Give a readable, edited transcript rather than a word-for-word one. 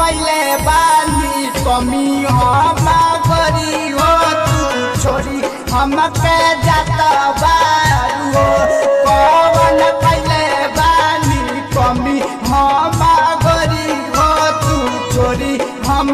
कैले बानी कमी हम करी हो तू छोरी हमके जाता बारू हो कौन कैले बानी कमी हम करी हो तू छोरी हम